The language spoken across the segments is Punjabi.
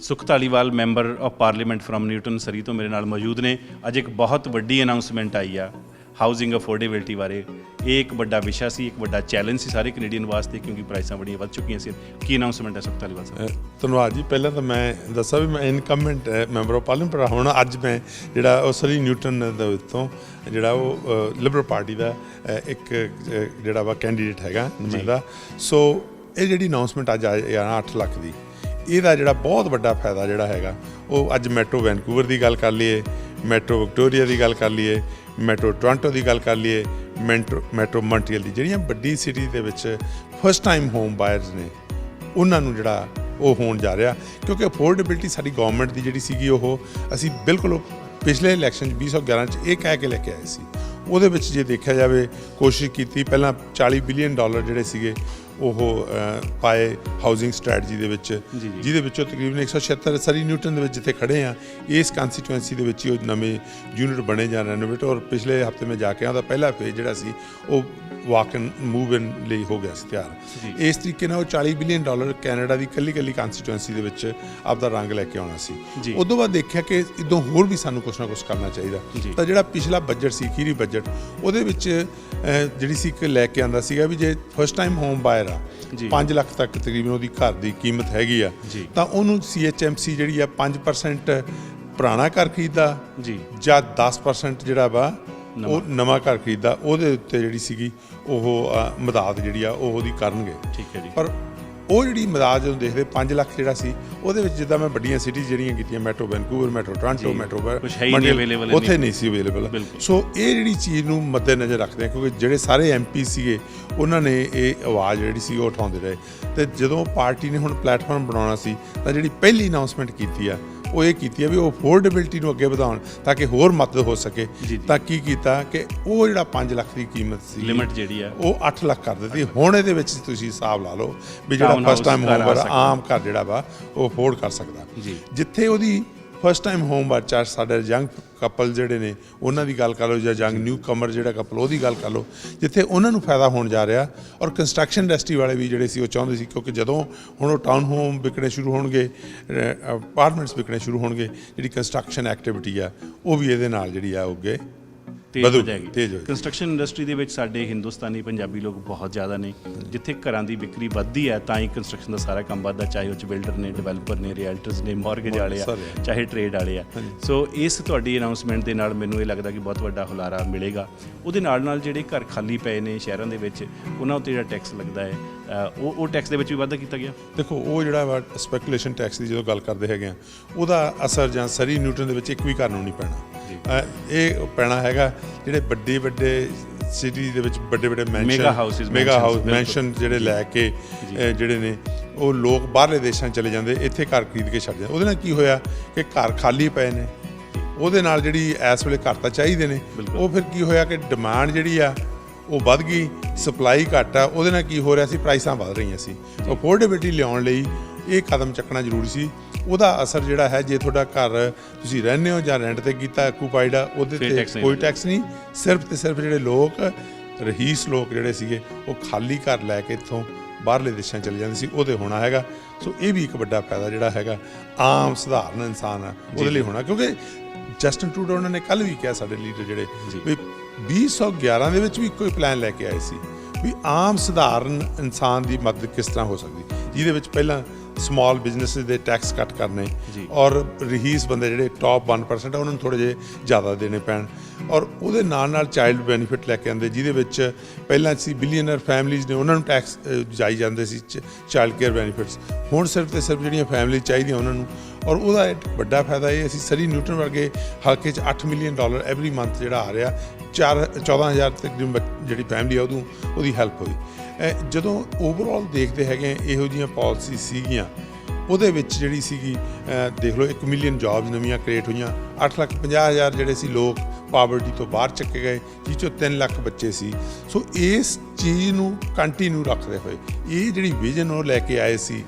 ਸੁਖ Dhaliwal member of parliament from Newton Surrey ਤੋਂ ਮੇਰੇ ਨਾਲ ਮੌਜੂਦ ਨੇ। ਅੱਜ ਇੱਕ ਬਹੁਤ ਵੱਡੀ ਅਨਾਊਂਸਮੈਂਟ ਆਈ ਆ ਹਾਊਸਿੰਗ ਅਫੋਰਡੇਬਿਲਟੀ ਬਾਰੇ। ਇਹ ਇੱਕ ਵੱਡਾ ਵਿਸ਼ਾ ਸੀ, ਇੱਕ ਵੱਡਾ ਚੈਲੰਜ ਸੀ ਸਾਰੇ ਕੈਨੇਡੀਅਨ ਵਾਸਤੇ, ਕਿਉਂਕਿ ਪ੍ਰਾਈਸਾਂ ਬੜੀਆਂ ਵੱਧ ਚੁੱਕੀਆਂ ਸੀ। ਕੀ ਅਨਾਊਂਸਮੈਂਟ ਹੈ ਸੁਖ ਧਾਲੀਵਾਲ ਸਾਹਿਬ? ਧੰਨਵਾਦ ਜੀ। ਪਹਿਲਾਂ ਤਾਂ ਮੈਂ ਦੱਸਾਂ ਵੀ ਮੈਂ ਇਨਕਮੈਂਟ ਮੈਂਬਰ ਆਫ ਪਾਰਲੀਮੈਂਟ, ਪਰ ਹੁਣ ਅੱਜ ਮੈਂ ਜਿਹੜਾ ਉਹ ਸਰੀ ਨਿਊਟਨ ਦੇ ਵਿੱਚੋਂ ਜਿਹੜਾ ਉਹ ਲਿਬਰਲ ਪਾਰਟੀ ਦਾ ਇੱਕ ਜਿਹੜਾ ਵਾ ਕੈਂਡੀਡੇਟ ਹੈਗਾ ਨੁਮਾਇੰਦਾ। ਸੋ ਇਹ ਜਿਹੜੀ ਅਨਾਊਂਸਮੈਂਟ ਅੱਜ ਆਈ 8 ਲੱਖ ਦੀ, ਇਹਦਾ ਜਿਹੜਾ ਬਹੁਤ ਵੱਡਾ ਫਾਇਦਾ ਜਿਹੜਾ ਹੈਗਾ ਉਹ ਅੱਜ ਮੈਟਰੋ ਵੈਨਕੂਵਰ ਦੀ ਗੱਲ ਕਰ ਲਈਏ, ਮੈਟਰੋ ਵਿਕਟੋਰੀਆ ਦੀ ਗੱਲ ਕਰ ਲਈਏ, ਮੈਟਰੋ ਟੋਰਾਂਟੋ ਦੀ ਗੱਲ ਕਰ ਲਈਏ, ਮੈਟਰੋ ਮੌਂਟਰੀਅਲ ਦੀ, ਜਿਹੜੀਆਂ ਵੱਡੀ ਸਿਟੀ ਦੇ ਵਿੱਚ ਫਸਟ ਟਾਈਮ ਹੋਮ ਬਾਇਰਸ ਨੇ ਉਹਨਾਂ ਨੂੰ ਜਿਹੜਾ ਉਹ ਹੋਣ ਜਾ ਰਿਹਾ। ਕਿਉਂਕਿ ਅਫੋਰਡੇਬਿਲਟੀ ਸਾਡੀ ਗੌਰਮੈਂਟ ਦੀ ਜਿਹੜੀ ਸੀਗੀ ਉਹ ਅਸੀਂ ਬਿਲਕੁਲ ਪਿਛਲੇ ਇਲੈਕਸ਼ਨ 2011 'ਚ ਇਹ ਕਹਿ ਕੇ ਲੈ ਕੇ ਆਏ ਸੀ। ਉਹਦੇ ਵਿੱਚ ਜੇ ਦੇਖਿਆ ਜਾਵੇ ਕੋਸ਼ਿਸ਼ ਕੀਤੀ ਪਹਿਲਾਂ $40 ਬਿਲੀਅਨ ਜਿਹੜੇ ਸੀਗੇ ਉਹ ਪਾਏ ਹਾਊਸਿੰਗ ਸਟ੍ਰੈਟਜੀ ਦੇ ਵਿੱਚ, ਜਿਹਦੇ ਵਿੱਚੋਂ ਤਕਰੀਬਨ 176 ਸਰੀ ਨਿਊਟਨ ਦੇ ਵਿੱਚ ਜਿੱਥੇ ਖੜੇ ਆ ਇਸ ਕੰਸਟੀਟੂਐਂਸੀ ਦੇ ਵਿੱਚ ਹੀ ਉਹ ਨਵੇਂ ਯੂਨਿਟ ਬਣੇ ਜਾਂ ਰੈਨੋਵੇਟ। ਔਰ ਪਿਛਲੇ ਹਫ਼ਤੇ ਮੈਂ ਜਾ ਕੇ ਉਹਦਾ ਪਹਿਲਾ ਫੇਜ਼ ਜਿਹੜਾ ਸੀ ਉਹ ਵਾਕ ਇਨ ਮੂਵ ਇਨ ਲਈ ਹੋ ਗਿਆ ਸੀ ਤਿਆਰ। ਇਸ ਤਰੀਕੇ ਨਾਲ ਉਹ $40 ਬਿਲੀਅਨ ਕੈਨੇਡਾ ਦੀ ਇਕੱਲੀ ਕਾਨਸਟੀਟੂਐਂਸੀ ਦੇ ਵਿੱਚ ਆਪਦਾ ਰੰਗ ਲੈ ਕੇ ਆਉਣਾ ਸੀ। ਉਦੋਂ ਬਾਅਦ ਦੇਖਿਆ ਕਿ ਇੱਦੋਂ ਹੋਰ ਵੀ ਸਾਨੂੰ ਕੁਛ ਨਾ ਕੁਛ ਕਰਨਾ ਚਾਹੀਦਾ। ਤਾਂ ਜਿਹੜਾ ਪਿਛਲਾ ਬਜਟ ਸੀ, ਅਖੀਰੀ ਬਜਟ, ਉਹਦੇ ਵਿੱਚ ਜਿਹੜੀ ਸੀ ਇੱਕ ਲੈ ਕੇ ਆਉਂਦਾ ਸੀਗਾ ਵੀ ਜੇ ਫਸਟ ਟਾਈਮ ਹੋਮ ਬਾਇਰ 5 ਲੱਖ ਤੱਕ ਤਕਰੀਬਨ ਉਹਦੀ ਘਰ ਦੀ ਕੀਮਤ ਹੈਗੀ ਆ, ਤਾਂ ਉਹਨੂੰ CHMC ਜਿਹੜੀ ਆ 5% ਪੁਰਾਣਾ ਘਰ ਖਰੀਦਦਾ ਜਾਂ 10% ਜਿਹੜਾ ਵਾ ਉਹ ਨਵਾਂ ਘਰ ਖਰੀਦਦਾ, ਉਹਦੇ ਉੱਤੇ ਜਿਹੜੀ ਸੀਗੀ ਉਹ ਮਦਦ ਜਿਹੜੀ ਆ ਉਹ ਉਹਦੀ ਕਰਨਗੇ। ਠੀਕ ਹੈ ਜੀ। ਪਰ ਉਹ ਜਿਹੜੀ ਮਦਦ ਜਦੋਂ ਦੇਖਦੇ 5 ਲੱਖ ਜਿਹੜਾ ਸੀ ਉਹਦੇ ਵਿੱਚ ਜਿੱਦਾਂ ਮੈਂ ਵੱਡੀਆਂ ਸਿਟੀਜ਼ ਜਿਹੜੀਆਂ ਕੀਤੀਆਂ, metro Vancouver, metro Toronto, metro ਉੱਥੇ ਨਹੀਂ ਸੀ ਅਵੇਲੇਬਲ। ਸੋ ਇਹ ਜਿਹੜੀ ਚੀਜ਼ ਨੂੰ ਮੱਦੇ ਨਜ਼ਰ ਰੱਖਦੇ ਆ, ਕਿਉਂਕਿ ਜਿਹੜੇ ਸਾਰੇ MP ਸੀਗੇ ਉਹਨਾਂ ਨੇ ਇਹ ਆਵਾਜ਼ ਜਿਹੜੀ ਸੀ ਉਹ ਉਠਾਉਂਦੇ ਰਹੇ। ਅਤੇ ਜਦੋਂ ਪਾਰਟੀ ਨੇ ਹੁਣ ਪਲੈਟਫਾਰਮ ਬਣਾਉਣਾ ਸੀ ਤਾਂ ਜਿਹੜੀ ਪਹਿਲੀ ਅਨਾਊਂਸਮੈਂਟ ਕੀਤੀ ਆ ਉਹ ਇਹ ਕੀਤੀ ਆ ਵੀ ਉਹ ਅਫੋਰਡੇਬਿਲਟੀ ਨੂੰ ਅੱਗੇ ਵਧਾਉਣ ਤਾਂ ਕਿ ਹੋਰ ਮਦਦ ਹੋ ਸਕੇ। ਤਾਂ ਕੀ ਕੀਤਾ ਕਿ ਉਹ ਜਿਹੜਾ 5 ਲੱਖ ਦੀ ਕੀਮਤ ਸੀ ਲਿਮਿਟ ਜਿਹੜੀ ਆ ਉਹ 8 ਲੱਖ ਕਰ ਦਿੱਤੀ। ਹੁਣ ਇਹਦੇ ਵਿੱਚ ਤੁਸੀਂ ਹਿਸਾਬ ਲਾ ਲਓ ਵੀ ਜਿਹੜਾ ਫਸਟ ਟਾਈਮ ਹੋਮ ਬਾਇਰ ਆਮ ਘਰ ਜਿਹੜਾ ਵਾ ਉਹ ਅਫੋਰਡ ਕਰ ਸਕਦਾ। ਜਿੱਥੇ ਉਹਦੀ ਫਸਟ ਟਾਈਮ ਹੋਮ ਬਾਇਰ, ਚਾਹੇ ਸਾਡੇ ਯੰਗ ਕਪਲ ਜਿਹੜੇ ਨੇ ਉਹਨਾਂ ਦੀ ਗੱਲ ਕਰ ਲਓ ਜਾਂ ਯੰਗ ਨਿਊ ਕਮਰ ਜਿਹੜਾ ਕਪਲ ਉਹਦੀ ਗੱਲ ਕਰ ਲਓ, ਜਿੱਥੇ ਉਹਨਾਂ ਨੂੰ ਫਾਇਦਾ ਹੋਣ ਜਾ ਰਿਹਾ। ਔਰ ਕੰਸਟਰਕਸ਼ਨ ਇੰਡਸਟਰੀ ਵਾਲੇ ਵੀ ਜਿਹੜੇ ਸੀ ਉਹ ਚਾਹੁੰਦੇ ਸੀ, ਕਿਉਂਕਿ ਜਦੋਂ ਹੁਣ ਉਹ ਟਾਊਨ ਹੋਮ ਵਿਕਣੇ ਸ਼ੁਰੂ ਹੋਣਗੇ, ਅਪਾਰਟਮੈਂਟਸ ਵਿਕਣੇ ਸ਼ੁਰੂ ਹੋਣਗੇ, ਜਿਹੜੀ ਕੰਸਟਰਕਸ਼ਨ ਐਕਟੀਵਿਟੀ ਆ ਉਹ ਵੀ ਇਹਦੇ ਨਾਲ ਜਿਹੜੀ ਆ ਅੱਗੇ ਤੇਜ਼ ਹੋ ਜਾਏਗੀ। ਕੰਸਟਰਕਸ਼ਨ ਇੰਡਸਟਰੀ ਦੇ ਵਿੱਚ ਸਾਡੇ ਹਿੰਦੁਸਤਾਨੀ ਪੰਜਾਬੀ ਲੋਕ ਬਹੁਤ ਜ਼ਿਆਦਾ ਨੇ। ਜਿੱਥੇ ਘਰਾਂ ਦੀ ਵਿਕਰੀ ਵੱਧਦੀ ਹੈ ਤਾਂ ਹੀ ਕੰਸਟਰਕਸ਼ਨ ਦਾ ਸਾਰਾ ਕੰਮ ਵੱਧਦਾ, ਚਾਹੇ ਉਹ 'ਚ ਬਿਲਡਰ ਨੇ, ਡਿਵੈਲਪਰ ਨੇ, ਰੀਅਲਟਰਸ ਨੇ, ਮੌਰਗੇਜ ਵਾਲੇ ਆ, ਚਾਹੇ ਟਰੇਡ ਵਾਲੇ ਆ। ਸੋ ਇਸ ਤੁਹਾਡੀ ਅਨਾਊਂਸਮੈਂਟ ਦੇ ਨਾਲ ਮੈਨੂੰ ਇਹ ਲੱਗਦਾ ਕਿ ਬਹੁਤ ਵੱਡਾ ਹੁਲਾਰਾ ਮਿਲੇਗਾ। ਉਹਦੇ ਨਾਲ ਜਿਹੜੇ ਘਰ ਖਾਲੀ ਪਏ ਨੇ ਸ਼ਹਿਰਾਂ ਦੇ ਵਿੱਚ, ਉਹਨਾਂ ਉੱਤੇ ਜਿਹੜਾ ਟੈਕਸ ਲੱਗਦਾ ਹੈ ਉਹ ਟੈਕਸ ਦੇ ਵਿੱਚ ਵੀ ਵਾਧਾ ਕੀਤਾ ਗਿਆ। ਦੇਖੋ ਉਹ ਜਿਹੜਾ ਵਾ ਸਪੈਕੂਲੇਸ਼ਨ ਟੈਕਸ ਦੀ ਜਦੋਂ ਗੱਲ ਕਰਦੇ ਹੈਗੇ ਆ, ਉਹਦਾ ਅਸਰ ਜਾਂ ਸਰੀ ਨਿਊਟਨ ਦੇ ਵਿੱਚ ਇੱਕ ਵੀ ਘਰ ਨੂੰ ਨਹੀਂ ਪੈਣਾ। ਇਹ ਪੈਣਾ ਹੈਗਾ ਜਿਹੜੇ ਵੱਡੇ ਸਿਟੀ ਦੇ ਵਿੱਚ ਵੱਡੇ ਮੈਗਾ ਹਾਊਸ ਮੈਂਸ਼ਨ ਜਿਹੜੇ ਲੈ ਕੇ ਜਿਹੜੇ ਨੇ ਉਹ ਲੋਕ ਬਾਹਰਲੇ ਦੇਸ਼ਾਂ ਚਲੇ ਜਾਂਦੇ, ਇੱਥੇ ਘਰ ਖਰੀਦ ਕੇ ਛੱਡ ਜਾਂਦੇ। ਉਹਦੇ ਨਾਲ ਕੀ ਹੋਇਆ ਕਿ ਘਰ ਖਾਲੀ ਪਏ ਨੇ, ਉਹਦੇ ਨਾਲ ਜਿਹੜੀ ਇਸ ਵੇਲੇ ਘਰ ਤਾਂ ਚਾਹੀਦੇ ਨੇ, ਉਹ ਫਿਰ ਕੀ ਹੋਇਆ ਕਿ ਡਿਮਾਂਡ ਜਿਹੜੀ ਆ ਉਹ ਵੱਧ ਗਈ, ਸਪਲਾਈ ਘੱਟ ਆ। ਉਹਦੇ ਨਾਲ ਕੀ ਹੋ ਰਿਹਾ ਸੀ, ਪ੍ਰਾਈਸਾਂ ਵੱਧ ਰਹੀਆਂ ਸੀ। ਅਫੋਰਡੇਬਿਲਟੀ ਲਿਆਉਣ ਲਈ ਇਹ ਕਦਮ ਚੱਕਣਾ ਜ਼ਰੂਰੀ ਸੀ। ਉਹਦਾ ਅਸਰ ਜਿਹੜਾ ਹੈ, ਜੇ ਤੁਹਾਡਾ ਘਰ ਤੁਸੀਂ ਰਹਿੰਦੇ ਹੋ ਜਾਂ ਰੈਂਟ 'ਤੇ ਕੀਤਾ, ਐਕੂਪਾਈਡ ਆ, ਉਹਦੇ 'ਤੇ ਕੋਈ ਟੈਕਸ ਨਹੀਂ। ਸਿਰਫ ਤੇ ਸਿਰਫ ਜਿਹੜੇ ਲੋਕ ਰਹੀਸ ਲੋਕ ਜਿਹੜੇ ਸੀਗੇ ਉਹ ਖਾਲੀ ਘਰ ਲੈ ਕੇ ਇੱਥੋਂ ਬਾਹਰਲੇ ਦੇਸ਼ਾਂ ਚਲੇ ਜਾਂਦੇ ਸੀ, ਉਹਦੇ ਹੋਣਾ ਹੈਗਾ। ਸੋ ਇਹ ਵੀ ਇੱਕ ਵੱਡਾ ਫਾਇਦਾ ਜਿਹੜਾ ਹੈਗਾ ਆਮ ਸਧਾਰਨ ਇਨਸਾਨ ਆ ਉਹਦੇ ਲਈ ਹੋਣਾ। ਕਿਉਂਕਿ ਜਸਟਿਨ ਟਰੂਡੋ ਉਹਨਾਂ ਨੇ ਕੱਲ੍ਹ ਵੀ ਕਿਹਾ, ਸਾਡੇ ਲੀਡਰ ਜਿਹੜੇ ਵੀ 2011 ਦੇ ਵਿੱਚ ਵੀ ਕੋਈ ਪਲਾਨ ਲੈ ਕੇ ਆਏ ਸੀ ਵੀ ਆਮ ਸਧਾਰਨ ਇਨਸਾਨ ਦੀ ਮਦਦ ਕਿਸ ਤਰ੍ਹਾਂ ਹੋ ਸਕਦੀ, ਜਿਹਦੇ ਵਿੱਚ ਪਹਿਲਾਂ ਸਮਾਲ ਬਿਜ਼ਨਸਿਸ ਦੇ ਟੈਕਸ ਕੱਟ ਕਰਨੇ ਔਰ ਰਹੀਸ ਬੰਦੇ ਜਿਹੜੇ ਟੌਪ 1% ਆ ਉਹਨਾਂ ਨੂੰ ਥੋੜ੍ਹੇ ਜਿਹੇ ਜ਼ਿਆਦਾ ਦੇਣੇ ਪੈਣ, ਔਰ ਉਹਦੇ ਨਾਲ ਚਾਈਲਡ ਬੈਨੀਫਿਟ ਲੈ ਕੇ ਆਉਂਦੇ, ਜਿਹਦੇ ਵਿੱਚ ਪਹਿਲਾਂ ਸੀ ਬਿਲੀਅਨਰ ਫੈਮਲੀਜ਼ ਨੇ ਉਹਨਾਂ ਨੂੰ ਟੈਕਸ ਜਾਈ ਜਾਂਦੇ ਸੀ ਚਾਈਲਡ ਕੇਅਰ ਬੈਨੀਫਿਟਸ। ਹੁਣ ਸਿਰਫ ਤੇ ਸਿਰਫ ਜਿਹੜੀਆਂ ਫੈਮਲੀ ਚਾਹੀਦੀਆਂ ਉਹਨਾਂ ਨੂੰ। ਔਰ ਉਹਦਾ ਵੱਡਾ ਫਾਇਦਾ ਇਹ, ਅਸੀਂ ਸਰੀ ਨਿਊਟਨ ਵਰਗੇ ਹਲਕੇ 'ਚ $8 ਮਿਲੀਅਨ ਐਵਰੀ ਮੰਥ ਜਿਹੜਾ ਆ ਰਿਹਾ, 14,000 ਤੱਕ ਜਿਹੜੀ ਫੈਮਲੀ ਆ ਉਹਦੀ ਹੈਲਪ ਹੋਈ। ਜਦੋਂ ਓਵਰਆਲ ਦੇਖਦੇ ਹੈਗੇ ਇਹੋ ਜਿਹੀਆਂ ਪਾਲਿਸੀ ਸੀਗੀਆਂ, ਉਹਦੇ ਵਿੱਚ ਜਿਹੜੀ ਸੀਗੀ ਦੇਖ ਲਓ 1 ਮਿਲੀਅਨ ਜੌਬਸ ਨਵੀਆਂ ਕ੍ਰੀਏਟ ਹੋਈਆਂ, 8,50,000 ਜਿਹੜੇ ਸੀ ਲੋਕ ਪਾਵਰਟੀ ਤੋਂ ਬਾਹਰ ਚੱਕੇ ਗਏ, ਜਿਸ 'ਚੋਂ 3 ਲੱਖ ਬੱਚੇ ਸੀ। ਸੋ ਇਸ ਚੀਜ਼ ਨੂੰ ਕੰਟੀਨਿਊ ਰੱਖਦੇ ਹੋਏ ਇਹ ਜਿਹੜੀ ਵਿਜ਼ਨ ਉਹ ਲੈ ਕੇ ਆਏ ਸੀ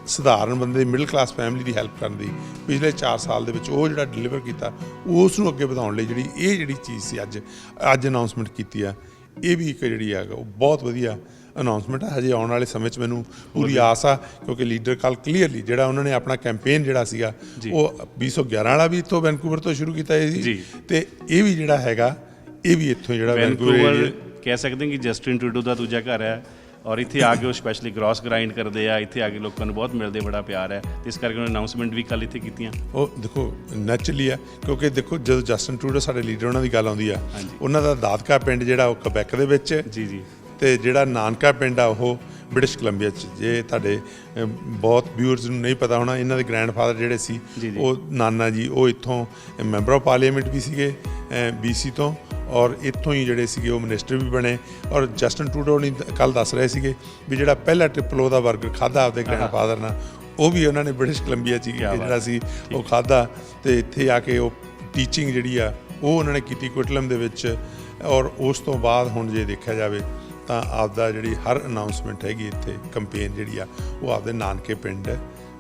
ਸਧਾਰਨ ਬੰਦੇ, ਮਿਡਲ ਕਲਾਸ ਫੈਮਿਲੀ ਦੀ ਹੈਲਪ ਕਰਨ ਦੀ, ਪਿਛਲੇ 4 ਸਾਲ ਦੇ ਵਿੱਚ ਉਹ ਜਿਹੜਾ ਡਿਲੀਵਰ ਕੀਤਾ, ਉਸ ਨੂੰ ਅੱਗੇ ਵਧਾਉਣ ਲਈ ਜਿਹੜੀ ਚੀਜ਼ ਸੀ ਅੱਜ ਅਨਾਊਂਸਮੈਂਟ ਕੀਤੀ ਆ, ਇਹ ਵੀ ਇੱਕ ਜਿਹੜੀ ਹੈਗਾ ਉਹ ਬਹੁਤ ਵਧੀਆ ਅਨਾਉਂਸਮੈਂਟ ਆ। ਹਜੇ ਆਉਣ ਵਾਲੇ ਸਮੇਂ 'ਚ ਮੈਨੂੰ ਪੂਰੀ ਆਸ ਆ, ਕਿਉਂਕਿ ਲੀਡਰ ਕੱਲ ਕਲੀਅਰਲੀ ਜਿਹੜਾ ਉਹਨਾਂ ਨੇ ਆਪਣਾ ਕੈਂਪੇਨ ਜਿਹੜਾ ਸੀਗਾ ਉਹ 2011 ਵਾਲਾ ਵੀ ਇੱਥੋਂ ਵੈਨਕੂਵਰ ਤੋਂ ਸ਼ੁਰੂ ਕੀਤਾ ਸੀ, ਤੇ ਇਹ ਵੀ ਜਿਹੜਾ ਹੈਗਾ ਇਹ ਵੀ ਇੱਥੋਂ ਜਿਹੜਾ ਵੈਨਕੂਵਰ ਕਹਿ ਸਕਦੇ ਕਿ ਜਸਟਿਨ ਟਰੂਡੋ ਦਾ ਦੂਜਾ ਘਰ ਹੈ, ਔਰ ਇੱਥੇ ਆ ਕੇ ਉਹ ਸਪੈਸ਼ਲੀ ਗ੍ਰੋਸ ਗ੍ਰਾਈਂਡ ਕਰਦੇ ਆ, ਇੱਥੇ ਆ ਕੇ ਲੋਕਾਂ ਨੂੰ ਬਹੁਤ ਮਿਲਦੇ, ਬੜਾ ਪਿਆਰ ਹੈ, ਤੇ ਇਸ ਕਰਕੇ ਉਹਨਾਂ ਅਨਾਉਂਸਮੈਂਟ ਵੀ ਕੱਲ ਇੱਥੇ ਕੀਤੀਆਂ। ਉਹ ਦੇਖੋ ਨੈਚੁਰਲੀ ਆ, ਕਿਉਂਕਿ ਦੇਖੋ ਜਦੋਂ ਜਸਟਿਨ ਟਰੂਡੋ ਸਾਡੇ ਲੀਡਰ ਉਹਨਾਂ ਦੀ ਗੱਲ ਆਉਂਦੀ ਆ, ਉਹਨਾਂ ਦਾ ਦਾਦਕਾ ਪਿੰਡ ਜਿਹੜਾ ਉਹ ਕਬੈਕ ਦੇ ਵਿੱਚ ਜੀ ਤੇ ਜਿਹੜਾ ਨਾਨਕਾ ਪਿੰਡ ਆ ਉਹ ਬ੍ਰਿਟਿਸ਼ ਕੋਲੰਬੀਆ 'ਚ। ਜੇ ਤੁਹਾਡੇ ਬਹੁਤ ਵਿਊਅਰਸ ਨੂੰ ਨਹੀਂ ਪਤਾ ਹੋਣਾ, ਇਹਨਾਂ ਦੇ ਗ੍ਰੈਂਡਫਾਦਰ ਜਿਹੜੇ ਸੀ ਉਹ ਨਾਨਾ ਜੀ ਉਹ ਇੱਥੋਂ ਮੈਂਬਰ ਆਫ ਪਾਰਲੀਮੈਂਟ ਵੀ ਸੀਗੇ BC ਤੋਂ, ਔਰ ਇੱਥੋਂ ਹੀ ਜਿਹੜੇ ਸੀਗੇ ਉਹ ਮਿਨਿਸਟਰ ਵੀ ਬਣੇ। ਔਰ ਜਸਟਿਨ ਟਰੂਡੋ ਨੇ ਕੱਲ੍ਹ ਦੱਸ ਰਹੇ ਸੀਗੇ ਵੀ ਜਿਹੜਾ ਪਹਿਲਾ ਟ੍ਰਿਪਲ ਉਹਦਾ ਬਰਗਰ ਖਾਧਾ ਆਪਦੇ ਗ੍ਰੈਂਡਫਾਦਰ ਨਾਲ, ਉਹ ਵੀ ਉਹਨਾਂ ਨੇ ਬ੍ਰਿਟਿਸ਼ ਕੋਲੰਬੀਆ 'ਚ ਜਿਹੜਾ ਸੀ ਉਹ ਖਾਧਾ, ਤੇ ਇੱਥੇ ਆ ਕੇ ਉਹ ਟੀਚਿੰਗ ਜਿਹੜੀ ਆ ਉਹ ਉਹਨਾਂ ਨੇ ਕੀਤੀ ਕੁਇਟਲਮ ਦੇ ਵਿੱਚ। ਔਰ ਉਸ ਤੋਂ ਬਾਅਦ ਹੁਣ ਜੇ ਦੇਖਿਆ ਜਾਵੇ ਤਾਂ ਆਪਦਾ ਜਿਹੜੀ ਹਰ ਅਨਾਉਂਸਮੈਂਟ ਹੈਗੀ ਇੱਥੇ ਕੰਪੇਨ ਜਿਹੜੀ ਆ ਉਹ ਆਪਦੇ ਨਾਨਕੇ ਪਿੰਡ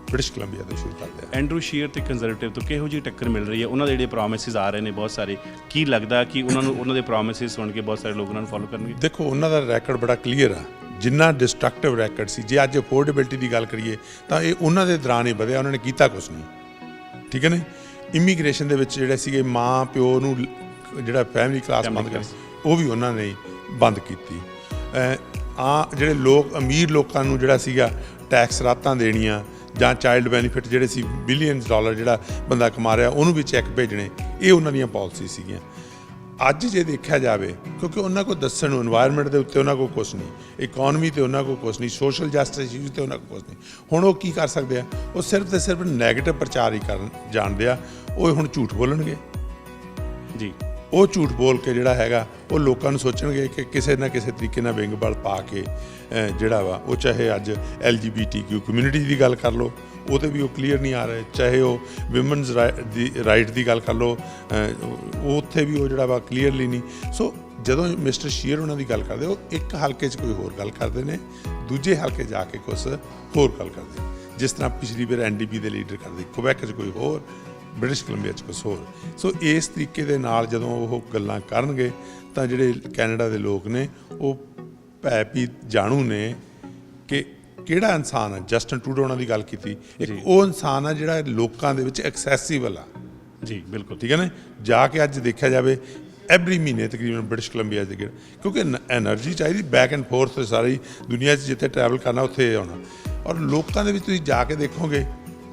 ਬ੍ਰਿਟਿਸ਼ ਕੋਲੰਬੀਆ ਤੋਂ ਸ਼ੁਰੂ ਕਰਦੇ ਆ। ਐਂਡਰੂ ਸ਼ੀਅਰ ਤੇ ਕੰਜ਼ਰਵੇਟਿਵ ਤੋਂ ਕਿਹੋ ਜਿਹੀ ਟੱਕਰ ਮਿਲ ਰਹੀ ਹੈ? ਉਹਨਾਂ ਦੇ ਜਿਹੜੇ ਪ੍ਰੋਮਿਸਿਸ ਆ ਰਹੇ ਨੇ ਬਹੁਤ ਸਾਰੇ, ਕੀ ਲੱਗਦਾ ਕਿ ਉਹਨਾਂ ਦੇ ਪ੍ਰੋਮਿਸਿਸ ਸੁਣ ਕੇ ਬਹੁਤ ਸਾਰੇ ਲੋਕ ਉਹਨਾਂ ਨੂੰ ਫੋਲੋ ਕਰਨਗੇ? ਦੇਖੋ ਉਹਨਾਂ ਦਾ ਰੈਕਡ ਬੜਾ ਕਲੀਅਰ ਆ, ਜਿੰਨਾ ਡਿਸਟਰਕਟਿਵ ਰੈਕਡ ਸੀ। ਜੇ ਅੱਜ ਅਫੋਰਡੇਬਿਲਟੀ ਦੀ ਗੱਲ ਕਰੀਏ ਤਾਂ ਇਹ ਉਹਨਾਂ ਦੇ ਦੌਰਾਨ ਹੀ ਵਧਿਆ, ਉਹਨਾਂ ਨੇ ਕੀਤਾ ਕੁਛ ਨਹੀਂ, ਠੀਕ ਹੈ ਨਾ। ਇਮੀਗ੍ਰੇਸ਼ਨ ਦੇ ਵਿੱਚ ਜਿਹੜੇ ਸੀਗੇ ਮਾਂ ਪਿਓ ਨੂੰ ਜਿਹੜਾ ਫੈਮਿਲੀ ਕਲਾਸ ਬੰਦ ਕਰੀ ਉਹ ਵੀ ਉਹਨਾਂ ਨੇ ਬੰਦ ਕੀਤੀ। ਜਿਹੜੇ ਲੋਕ ਅਮੀਰ ਲੋਕਾਂ ਨੂੰ ਜਿਹੜਾ ਸੀਗਾ ਟੈਕਸ ਰਾਹਤਾਂ ਦੇਣੀਆਂ ਜਾਂ ਚਾਈਲਡ ਬੈਨੀਫਿਟ ਜਿਹੜੇ ਸੀ ਬਿਲੀਅਨਸ ਡਾਲਰ ਜਿਹੜਾ ਬੰਦਾ ਕਮਾ ਰਿਹਾ ਉਹਨੂੰ ਵੀ ਚੈੱਕ ਭੇਜਣੇ, ਇਹ ਉਹਨਾਂ ਦੀਆਂ ਪਾਲਿਸੀ ਸੀਗੀਆਂ। ਅੱਜ ਜੇ ਦੇਖਿਆ ਜਾਵੇ, ਕਿਉਂਕਿ ਉਹਨਾਂ ਕੋਲ ਦੱਸਣ ਨੂੰ এনवायरमेंट ਦੇ ਉੱਤੇ ਉਹਨਾਂ ਕੋਲ ਕੁਛ ਨਹੀਂ, ਇਕਨੋਮੀ ਤੇ ਉਹਨਾਂ ਕੋਲ ਕੁਛ ਨਹੀਂ, ਸੋਸ਼ਲ ਜਸਟਿਸ ਇਸ਼ੂਜ਼ ਤੇ ਉਹਨਾਂ ਕੋਲ ਕੁਛ ਨਹੀਂ। ਹੁਣ ਉਹ ਕੀ ਕਰ ਸਕਦੇ ਆ? ਉਹ ਸਿਰਫ ਤੇ ਸਿਰਫ ਨੈਗੇਟਿਵ ਪ੍ਰਚਾਰ ਹੀ ਕਰਨ ਜਾਣਦੇ ਆ। ਉਹ ਹੁਣ ਝੂਠ ਬੋਲਣਗੇ ਜੀ, ਉਹ ਝੂਠ ਬੋਲ ਕੇ ਜਿਹੜਾ ਹੈਗਾ ਉਹ ਲੋਕਾਂ ਨੂੰ ਸੋਚਣਗੇ ਕਿ ਕਿਸੇ ਨਾ ਕਿਸੇ ਤਰੀਕੇ ਨਾਲ ਵਿੰਗ ਬਲ ਪਾ ਕੇ ਜਿਹੜਾ ਵਾ ਉਹ, ਚਾਹੇ ਅੱਜ LGBTQ ਕਮਿਊਨਿਟੀ ਦੀ ਗੱਲ ਕਰ ਲਓ ਉਹ 'ਤੇ ਵੀ ਉਹ ਕਲੀਅਰ ਨਹੀਂ ਆ ਰਹੇ, ਚਾਹੇ ਉਹ ਵਿਮਨਸ ਦੀ ਰਾਈਟ ਦੀ ਗੱਲ ਕਰ ਲਓ ਉਹ ਉੱਥੇ ਵੀ ਉਹ ਜਿਹੜਾ ਵਾ ਕਲੀਅਰਲੀ ਨਹੀਂ। ਸੋ ਜਦੋਂ ਮਿਸਟਰ ਸ਼ੀਅਰ ਉਹਨਾਂ ਦੀ ਗੱਲ ਕਰਦੇ, ਉਹ ਇੱਕ ਹਲਕੇ 'ਚ ਕੋਈ ਹੋਰ ਗੱਲ ਕਰਦੇ ਨੇ, ਦੂਜੇ ਹਲਕੇ ਜਾ ਕੇ ਕੁਛ ਹੋਰ ਗੱਲ ਕਰਦੇ, ਜਿਸ ਤਰ੍ਹਾਂ ਪਿਛਲੀ ਵਾਰ NDP ਦੇ ਲੀਡਰ ਕਰਦੇ, ਕੁਬੈਕ 'ਚ ਕੋਈ ਹੋਰ, ਬ੍ਰਿਟਿਸ਼ ਕੋਲੰਬੀਆ 'ਚ ਕੁਛ ਹੋਰ। ਸੋ ਇਸ ਤਰੀਕੇ ਦੇ ਨਾਲ ਜਦੋਂ ਉਹ ਗੱਲਾਂ ਕਰਨਗੇ ਤਾਂ ਜਿਹੜੇ ਕੈਨੇਡਾ ਦੇ ਲੋਕ ਨੇ ਉਹ ਭੈ ਵੀ ਜਾਣੂ ਨੇ ਕਿ ਕਿਹੜਾ ਇਨਸਾਨ ਹੈ। ਜਸਟਿਨ ਟਰੂਡੋ ਉਹਨਾਂ ਦੀ ਗੱਲ ਕੀਤੀ, ਇੱਕ ਉਹ ਇਨਸਾਨ ਆ ਜਿਹੜਾ ਲੋਕਾਂ ਦੇ ਵਿੱਚ ਐਕਸੈਸਿਬਲ ਆ। ਜੀ ਬਿਲਕੁਲ, ਠੀਕ ਹੈ ਨਾ। ਜਾ ਕੇ ਅੱਜ ਦੇਖਿਆ ਜਾਵੇ ਐਵਰੀ ਮਹੀਨੇ ਤਕਰੀਬਨ ਬ੍ਰਿਟਿਸ਼ ਕੋਲੰਬੀਆ ਦੇ ਕਿਉਂਕਿ ਐਨਰਜੀ ਚਾਹੀਦੀ ਬੈਕ ਐਂਡ ਫੋਰਥ ਸਾਰੀ ਦੁਨੀਆ 'ਚ ਜਿੱਥੇ ਟਰੈਵਲ ਕਰਨਾ ਉੱਥੇ ਆਉਣਾ। ਔਰ ਲੋਕਾਂ ਦੇ ਵਿੱਚ ਤੁਸੀਂ ਜਾ ਕੇ ਦੇਖੋਗੇ,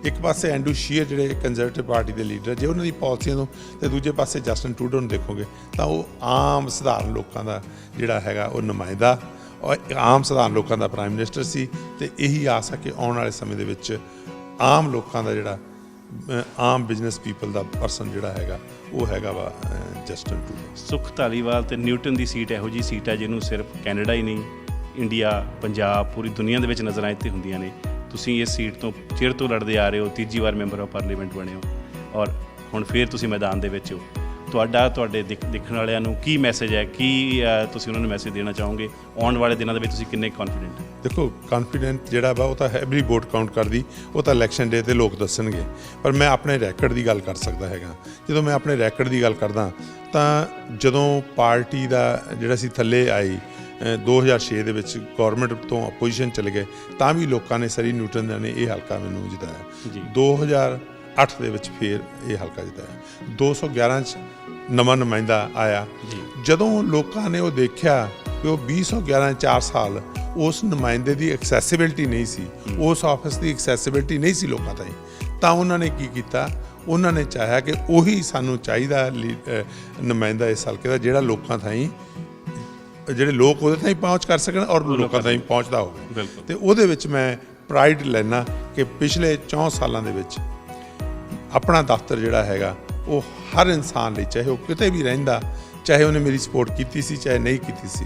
ਇੱਕ ਪਾਸੇ ਐਂਡਰੂ ਸ਼ੀਅਰ ਜਿਹੜੇ ਕੰਜ਼ਰਵੇਟਿਵ ਪਾਰਟੀ ਦੇ ਲੀਡਰ ਜੇ ਉਹਨਾਂ ਦੀ ਪਾਲਿਸੀਆਂ ਤੋਂ, ਤੇ ਦੂਜੇ ਪਾਸੇ ਜਸਟਿਨ ਟਰੂਡੋ ਨੂੰ ਦੇਖੋਗੇ ਤਾਂ ਉਹ ਆਮ ਸਧਾਰਨ ਲੋਕਾਂ ਦਾ ਜਿਹੜਾ ਹੈਗਾ ਉਹ ਨੁਮਾਇੰਦਾ ਔਰ ਆਮ ਸਧਾਰਨ ਲੋਕਾਂ ਦਾ ਪ੍ਰਾਈਮ ਮਿਨਿਸਟਰ ਸੀ। ਤੇ ਇਹੀ ਆਸ ਹੈ ਕਿ ਆਉਣ ਵਾਲੇ ਸਮੇਂ ਦੇ ਵਿੱਚ ਆਮ ਲੋਕਾਂ ਦਾ ਜਿਹੜਾ ਆਮ ਬਿਜ਼ਨਸ ਪੀਪਲ ਦਾ ਪਰਸਨ ਜਿਹੜਾ ਹੈਗਾ ਉਹ ਹੈਗਾ ਵਾ ਜਸਟਿਨ ਟਰੂਡੋ। ਸੁਖ ਧਾਲੀਵਾਲ ਤੇ ਨਿਊਟਨ ਦੀ ਸੀਟ ਇਹੋ ਜਿਹੀ ਸੀਟ ਹੈ ਜਿਹਨੂੰ ਸਿਰਫ ਕੈਨੇਡਾ ਹੀ ਨਹੀਂ, ਇੰਡੀਆ, ਪੰਜਾਬ, ਪੂਰੀ ਦੁਨੀਆ ਦੇ ਵਿੱਚ ਨਜ਼ਰਾਂ ਇੱਥੇ ਹੁੰਦੀਆਂ ਨੇ। ਤੁਸੀਂ ਇਸ ਸੀਟ ਤੋਂ ਚਿਰ ਤੋਂ ਲੜਦੇ ਆ ਰਹੇ ਹੋ, ਤੀਜੀ ਵਾਰ ਮੈਂਬਰ ਆਫ ਪਾਰਲੀਮੈਂਟ ਬਣੇ ਹੋ, ਔਰ ਹੁਣ ਫਿਰ ਤੁਸੀਂ ਮੈਦਾਨ ਦੇ ਵਿੱਚ ਹੋ। ਤੁਹਾਡੇ ਦੇਖਣ ਵਾਲਿਆਂ ਨੂੰ ਕੀ ਮੈਸੇਜ ਹੈ, ਕੀ ਤੁਸੀਂ ਉਹਨਾਂ ਨੂੰ ਮੈਸੇਜ ਦੇਣਾ ਚਾਹੋਗੇ? ਆਉਣ ਵਾਲੇ ਦਿਨਾਂ ਦੇ ਵਿੱਚ ਤੁਸੀਂ ਕਿੰਨੇ ਕੌਨਫੀਡੈਂਟ ਹੋ? ਦੇਖੋ ਕੌਨਫੀਡੈਂਟ ਜਿਹੜਾ ਵਾ ਉਹ ਤਾਂ ਐਵਰੀ ਵੋਟ ਕਾਊਂਟ ਕਰਦੀ, ਉਹ ਤਾਂ ਇਲੈਕਸ਼ਨ ਡੇ ਤੇ ਲੋਕ ਦੱਸਣਗੇ। ਪਰ ਮੈਂ ਆਪਣੇ ਰੈਕਡ ਦੀ ਗੱਲ ਕਰ ਸਕਦਾ ਹੈਗਾ। ਜਦੋਂ ਮੈਂ ਆਪਣੇ ਰੈਕਡ ਦੀ ਗੱਲ ਕਰਦਾ ਤਾਂ ਜਦੋਂ ਪਾਰਟੀ ਦਾ ਜਿਹੜਾ ਸੀ ਥੱਲੇ ਆਈ 2006 ਦੇ ਵਿੱਚ ਗੌਰਮੈਂਟ ਤੋਂ ਅਪੋਜੀਸ਼ਨ ਚਲੇ ਗਏ, ਤਾਂ ਵੀ ਲੋਕਾਂ ਨੇ ਸਰੀ ਨਿਊਟਨ ਨੇ ਇਹ ਹਲਕਾ ਮੈਨੂੰ ਜਿਤਾਇਆ। 2008 ਦੇ ਵਿੱਚ ਫਿਰ ਇਹ ਹਲਕਾ ਜਿਤਾਇਆ। 211 'ਚ ਨਵਾਂ ਨੁਮਾਇੰਦਾ ਆਇਆ। ਜਦੋਂ ਲੋਕਾਂ ਨੇ ਉਹ ਦੇਖਿਆ ਕਿ ਉਹ 2011 4 ਸਾਲ ਉਸ ਨੁਮਾਇੰਦੇ ਦੀ ਐਕਸੈਸਿਬਿਲਿਟੀ ਨਹੀਂ ਸੀ, ਉਸ ਆਫਿਸ ਦੀ ਐਕਸੈਸਿਬਿਲਿਟੀ ਨਹੀਂ ਸੀ ਲੋਕਾਂ ਤਾਈਂ, ਤਾਂ ਉਹਨਾਂ ਨੇ ਕੀ ਕੀਤਾ? ਉਹਨਾਂ ਨੇ ਚਾਹਿਆ ਕਿ ਉਹੀ ਸਾਨੂੰ ਚਾਹੀਦਾ ਨੁਮਾਇੰਦਾ ਇਸ ਹਲਕੇ ਦਾ ਜਿਹੜਾ ਲੋਕਾਂ ਤਾਈਂ, ਜਿਹੜੇ ਲੋਕ ਉਹਦੇ ਤਾਈਂ ਪਹੁੰਚ ਕਰ ਸਕਣ ਔਰ ਲੋਕਾਂ ਤਾਈਂ ਪਹੁੰਚਦਾ ਹੋਵੇ। ਤੇ ਉਹਦੇ ਵਿੱਚ ਮੈਂ ਪ੍ਰਾਈਡ ਲੈਣਾ ਕਿ ਪਿਛਲੇ 4 ਸਾਲਾਂ ਦੇ ਵਿੱਚ ਆਪਣਾ ਦਫ਼ਤਰ ਜਿਹੜਾ ਹੈਗਾ ਉਹ ਹਰ ਇਨਸਾਨ ਲਈ, ਚਾਹੇ ਉਹ ਕਿਤੇ ਵੀ ਰਹਿੰਦਾ, ਚਾਹੇ ਉਹਨੇ ਮੇਰੀ ਸਪੋਰਟ ਕੀਤੀ ਸੀ ਚਾਹੇ ਨਹੀਂ ਕੀਤੀ ਸੀ,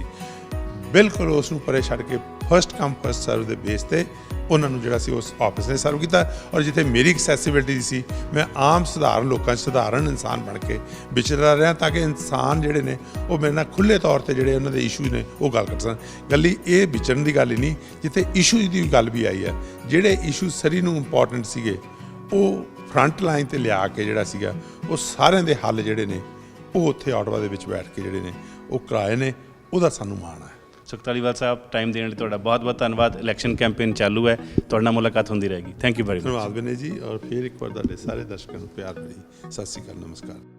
ਬਿਲਕੁਲ ਉਸ ਨੂੰ ਪਰੇ ਛੱਡ ਕੇ ਫਸਟ ਕਮ ਫਸਟ ਸਰਵ ਦੇ ਬੇਸ 'ਤੇ ਉਹਨਾਂ ਨੂੰ ਜਿਹੜਾ ਸੀ ਉਸ ਆਫਿਸ ਨੇ ਸਰਵ ਕੀਤਾ। ਔਰ ਜਿੱਥੇ ਮੇਰੀ ਐਕਸੈਸਿਬਿਲਿਟੀ ਸੀ, ਮੈਂ ਆਮ ਸਧਾਰਨ ਲੋਕਾਂ 'ਚ ਸਧਾਰਨ ਇਨਸਾਨ ਬਣ ਕੇ ਵਿਚਰਦਾ ਰਿਹਾ ਤਾਂ ਕਿ ਇਨਸਾਨ ਜਿਹੜੇ ਨੇ ਉਹ ਮੇਰੇ ਨਾਲ ਖੁੱਲ੍ਹੇ ਤੌਰ 'ਤੇ ਜਿਹੜੇ ਉਹਨਾਂ ਦੇ ਇਸ਼ੂ ਨੇ ਉਹ ਗੱਲ ਕਰ ਸਕਣ। ਗੱਲੀ ਇਹ ਵਿਚਰਨ ਦੀ ਗੱਲ ਹੀ ਨਹੀਂ, ਜਿੱਥੇ ਇਸ਼ੂਜ਼ ਦੀ ਗੱਲ ਵੀ ਆਈ ਹੈ, ਜਿਹੜੇ ਇਸ਼ੂ ਸਰੀ ਨੂੰ ਇੰਪੋਰਟੈਂਟ ਸੀਗੇ ਉਹ ਫਰੰਟ ਲਾਈਨ 'ਤੇ ਲਿਆ ਕੇ ਜਿਹੜਾ ਸੀਗਾ ਉਹ ਸਾਰਿਆਂ ਦੇ ਹੱਲ ਜਿਹੜੇ ਨੇ ਉਹ ਉੱਥੇ ਆਟਵਾ ਦੇ ਵਿੱਚ ਬੈਠ ਕੇ ਜਿਹੜੇ ਨੇ ਉਹ ਕਰਾਏ ਨੇ। ਉਹਦਾ ਸਾਨੂੰ ਮਾਣ ਹੈ। ਸੁਖ ਧਾਲੀਵਾਲ ਸਾਹਿਬ, ਟਾਈਮ ਦੇਣ ਲਈ ਤੁਹਾਡਾ ਬਹੁਤ ਬਹੁਤ ਧੰਨਵਾਦ। ਇਲੈਕਸ਼ਨ ਕੈਂਪੇਨ ਚਾਲੂ ਹੈ, ਤੁਹਾਡੇ ਨਾਲ ਮੁਲਾਕਾਤ ਹੁੰਦੀ ਰਹੇਗੀ। Thank you very much. ਧੰਨਵਾਦ ਵਿਨੇ ਜੀ, ਔਰ ਫਿਰ ਇੱਕ ਵਾਰ ਤੁਹਾਡੇ ਸਾਰੇ ਦਰਸ਼ਕਾਂ ਨੂੰ ਪਿਆਰ ਭਰੀ ਸਤਿ ਸ਼੍ਰੀ ਅਕਾਲ, ਨਮਸਕਾਰ।